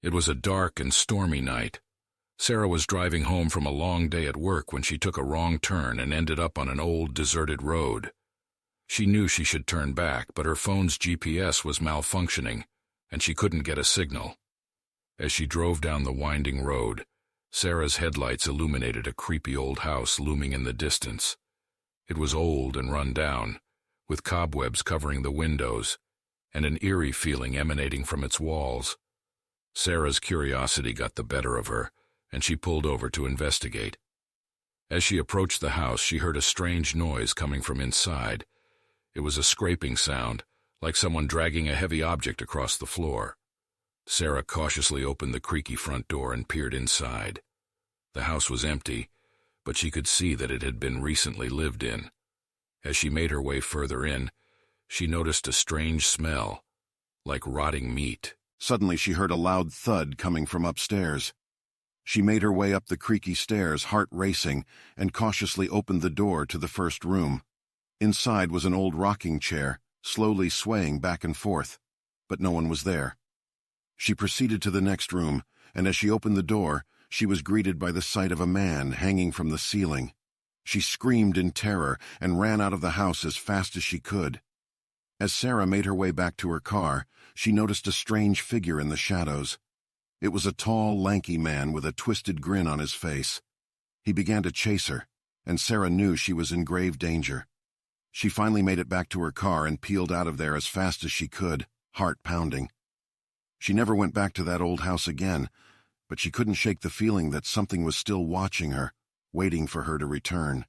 It was a dark and stormy night. Sarah was driving home from a long day at work when she took a wrong turn and ended up on an old, deserted road. She knew she should turn back, but her phone's GPS was malfunctioning, and she couldn't get a signal. As she drove down the winding road, Sarah's headlights illuminated a creepy old house looming in the distance. It was old and run down, with cobwebs covering the windows, and an eerie feeling emanating from its walls. Sarah's curiosity got the better of her, and she pulled over to investigate. As she approached the house, she heard a strange noise coming from inside. It was a scraping sound, like someone dragging a heavy object across the floor. Sarah cautiously opened the creaky front door and peered inside. The house was empty, but she could see that it had been recently lived in. As she made her way further in, she noticed a strange smell, like rotting meat. Suddenly she heard a loud thud coming from upstairs. She made her way up the creaky stairs, heart racing, and cautiously opened the door to the first room. Inside was an old rocking chair, slowly swaying back and forth, but no one was there. She proceeded to the next room, and as she opened the door, she was greeted by the sight of a man hanging from the ceiling. She screamed in terror and ran out of the house as fast as she could. As Sarah made her way back to her car, she noticed a strange figure in the shadows. It was a tall, lanky man with a twisted grin on his face. He began to chase her, and Sarah knew she was in grave danger. She finally made it back to her car and peeled out of there as fast as she could, heart pounding. She never went back to that old house again, but she couldn't shake the feeling that something was still watching her, waiting for her to return.